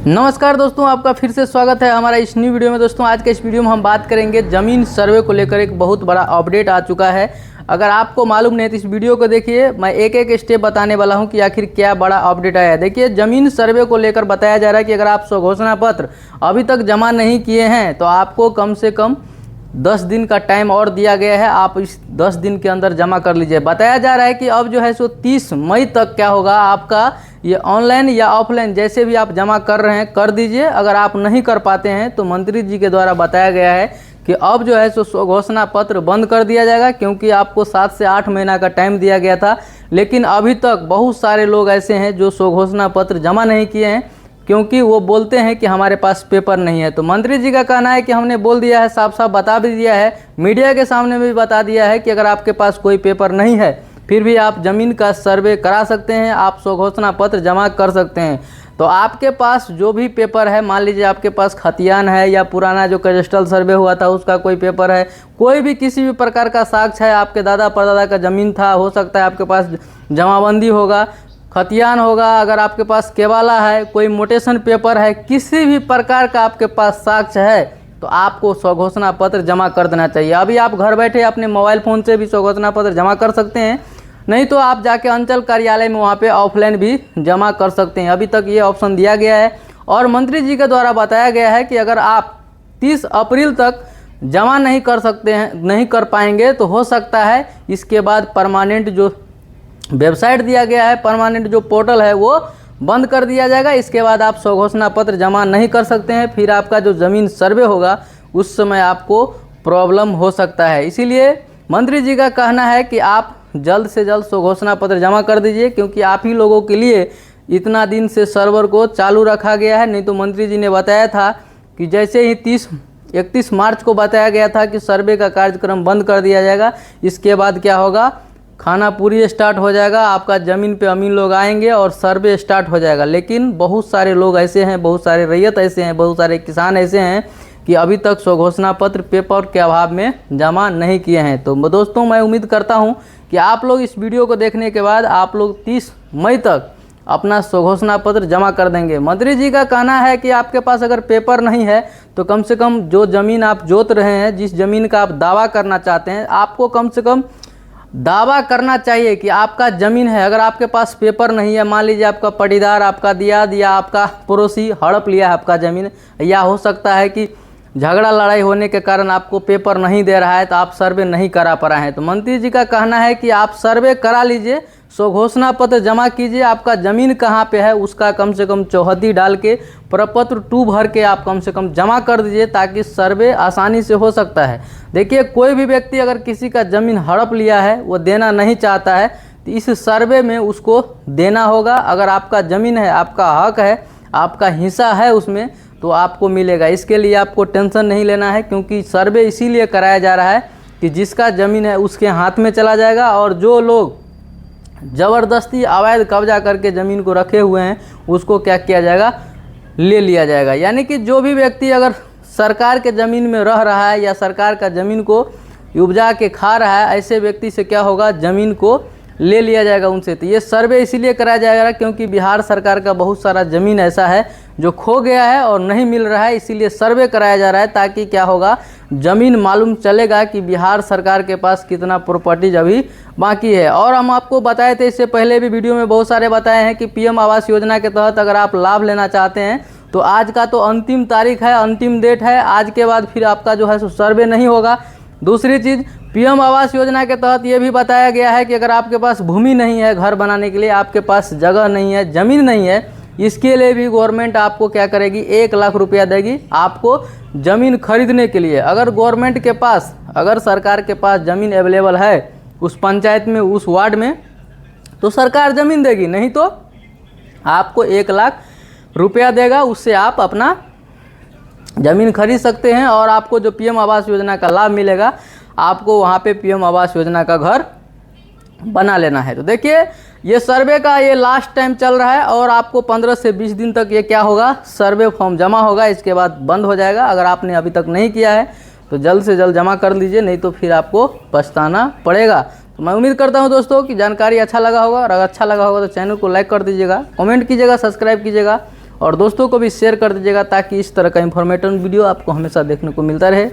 नमस्कार दोस्तों, आपका फिर से स्वागत है हमारा इस न्यू वीडियो में। दोस्तों आज के इस वीडियो में हम बात करेंगे ज़मीन सर्वे को लेकर। एक बहुत बड़ा अपडेट आ चुका है। अगर आपको मालूम नहीं तो इस वीडियो को देखिए, मैं एक एक स्टेप बताने वाला हूं कि आखिर क्या बड़ा अपडेट आया है। देखिए, ज़मीन सर्वे को लेकर बताया जा रहा है कि अगर आप स्वघोषणा पत्र अभी तक जमा नहीं किए हैं तो आपको कम से कम 10 दिन का टाइम और दिया गया है। आप इस 10 दिन के अंदर जमा कर लीजिए। बताया जा रहा है कि अब जो है सो 30 मई तक क्या होगा, आपका ये ऑनलाइन या ऑफलाइन जैसे भी आप जमा कर रहे हैं कर दीजिए। अगर आप नहीं कर पाते हैं तो मंत्री जी के द्वारा बताया गया है कि अब जो है सो स्वघोषणा पत्र बंद कर दिया जाएगा, क्योंकि आपको 7 से 8 महीना का टाइम दिया गया था। लेकिन अभी तक बहुत सारे लोग ऐसे हैं जो स्वघोषणा पत्र जमा नहीं किए हैं, क्योंकि वो बोलते हैं कि हमारे पास पेपर नहीं है। तो मंत्री जी का कहना है कि हमने बोल दिया है, साफ साफ बता भी दिया है, मीडिया के सामने भी बता दिया है कि अगर आपके पास कोई पेपर नहीं है फिर भी आप ज़मीन का सर्वे करा सकते हैं, आप स्वघोषणा पत्र जमा कर सकते हैं। तो आपके पास जो भी पेपर है, मान लीजिए आपके पास खतियान है या पुराना जो कैडेस्ट्रल सर्वे हुआ था उसका कोई पेपर है, कोई भी किसी भी प्रकार का साक्ष्य है, आपके दादा परदादा का ज़मीन था, हो सकता है आपके पास जमाबंदी होगा, खतियान होगा, अगर आपके पास केवाला है, कोई मोटेशन पेपर है, किसी भी प्रकार का आपके पास साक्ष्य है तो आपको स्वघोषणा पत्र जमा कर देना चाहिए। अभी आप घर बैठे अपने मोबाइल फ़ोन से भी स्वघोषणा पत्र जमा कर सकते हैं, नहीं तो आप जाके अंचल कार्यालय में वहाँ पे ऑफलाइन भी जमा कर सकते हैं। अभी तक ये ऑप्शन दिया गया है और मंत्री जी के द्वारा बताया गया है कि अगर आप 30 अप्रैल तक जमा नहीं कर सकते हैं, नहीं कर पाएंगे तो हो सकता है इसके बाद परमानेंट जो वेबसाइट दिया गया है, परमानेंट जो पोर्टल है वो बंद कर दिया जाएगा। इसके बाद आप स्वघोषणा पत्र जमा नहीं कर सकते हैं। फिर आपका जो ज़मीन सर्वे होगा उस समय आपको प्रॉब्लम हो सकता है। इसीलिए मंत्री जी का कहना है कि आप जल्द से जल्द स्वघोषणा पत्र जमा कर दीजिए, क्योंकि आप ही लोगों के लिए इतना दिन से सर्वर को चालू रखा गया है। नहीं तो मंत्री जी ने बताया था कि जैसे ही 31 मार्च को बताया गया था कि सर्वे का कार्यक्रम बंद कर दिया जाएगा, इसके बाद क्या होगा, खाना पूरी स्टार्ट हो जाएगा, आपका ज़मीन पे अमीन लोग आएंगे और सर्वे स्टार्ट हो जाएगा। लेकिन बहुत सारे लोग ऐसे हैं, बहुत सारे रैयत ऐसे हैं, बहुत सारे किसान ऐसे हैं कि अभी तक स्वघोषणा पत्र पेपर के अभाव में जमा नहीं किए हैं। तो दोस्तों, मैं उम्मीद करता हूं कि आप लोग इस वीडियो को देखने के बाद आप लोग 30 मई तक अपना स्वघोषणा पत्र जमा कर देंगे। मंत्री जी का कहना है कि आपके पास अगर पेपर नहीं है तो कम से कम जो ज़मीन आप जोत रहे हैं, जिस ज़मीन का आप दावा करना चाहते हैं, आपको कम से कम दावा करना चाहिए कि आपका ज़मीन है। अगर आपके पास पेपर नहीं है, मान लीजिए आपका पटीदार, आपका दियाद या आपका पड़ोसी हड़प लिया है आपका ज़मीन, या हो सकता है कि झगड़ा लड़ाई होने के कारण आपको पेपर नहीं दे रहा है तो आप सर्वे नहीं करा पा रहे हैं, तो मंत्री जी का कहना है कि आप सर्वे करा लीजिए, स्वघोषणा पत्र जमा कीजिए। आपका ज़मीन कहाँ पे है उसका कम से कम चौहद्दी डाल के प्रपत्र 2 भर के आप कम से कम जमा कर दीजिए, ताकि सर्वे आसानी से हो सकता है। देखिए, कोई भी व्यक्ति अगर किसी का ज़मीन हड़प लिया है, वो देना नहीं चाहता है, तो इस सर्वे में उसको देना होगा। अगर आपका ज़मीन है, आपका हक है, आपका हिस्सा है उसमें, तो आपको मिलेगा। इसके लिए आपको टेंशन नहीं लेना है, क्योंकि सर्वे इसीलिए कराया जा रहा है कि जिसका ज़मीन है उसके हाथ में चला जाएगा, और जो लोग ज़बरदस्ती अवैध कब्जा करके ज़मीन को रखे हुए हैं उसको क्या किया जाएगा, ले लिया जाएगा। यानी कि जो भी व्यक्ति अगर सरकार के ज़मीन में रह रहा है या सरकार का ज़मीन को उपजा के खा रहा है, ऐसे व्यक्ति से क्या होगा, ज़मीन को ले लिया जाएगा उनसे। तो ये सर्वे इसीलिए कराया जाएगा क्योंकि बिहार सरकार का बहुत सारा ज़मीन ऐसा है जो खो गया है और नहीं मिल रहा है, इसीलिए सर्वे कराया जा रहा है, ताकि क्या होगा, ज़मीन मालूम चलेगा कि बिहार सरकार के पास कितना प्रॉपर्टीज अभी बाकी है। और हम आपको बताए थे, इससे पहले भी वीडियो में बहुत सारे बताए हैं कि पीएम आवास योजना के तहत अगर आप लाभ लेना चाहते हैं तो आज का तो अंतिम तारीख है, अंतिम डेट है। आज के बाद फिर आपका जो है सो सर्वे नहीं होगा। दूसरी चीज़, पीएम आवास योजना के तहत ये भी बताया गया है कि अगर आपके पास भूमि नहीं है घर बनाने के लिए, आपके पास जगह नहीं है, ज़मीन नहीं है, इसके लिए भी गवर्नमेंट आपको क्या करेगी, 1 लाख रुपया देगी आपको ज़मीन खरीदने के लिए। अगर गवर्नमेंट के पास, अगर सरकार के पास ज़मीन अवेलेबल है उस पंचायत में, उस वार्ड में, तो सरकार ज़मीन देगी, नहीं तो आपको 1 लाख रुपया देगा, उससे आप अपना ज़मीन खरीद सकते हैं और आपको जो पीएम आवास योजना का लाभ मिलेगा, आपको वहाँ पे पीएम आवास योजना का घर बना लेना है। तो देखिए, ये सर्वे का ये लास्ट टाइम चल रहा है और आपको 15 से 20 दिन तक ये क्या होगा, सर्वे फॉर्म जमा होगा, इसके बाद बंद हो जाएगा। अगर आपने अभी तक नहीं किया है तो जल्द से जल्द जमा कर लीजिए, नहीं तो फिर आपको पछताना पड़ेगा। तो मैं उम्मीद करता हूं दोस्तों कि जानकारी अच्छा लगा होगा, और अगर अच्छा लगा होगा तो चैनल को लाइक कर दीजिएगा, कमेंट कीजिएगा, सब्सक्राइब कीजिएगा और दोस्तों को भी शेयर कर दीजिएगा ताकि इस तरह का इन्फॉर्मेटिव वीडियो आपको हमेशा देखने को मिलता रहे।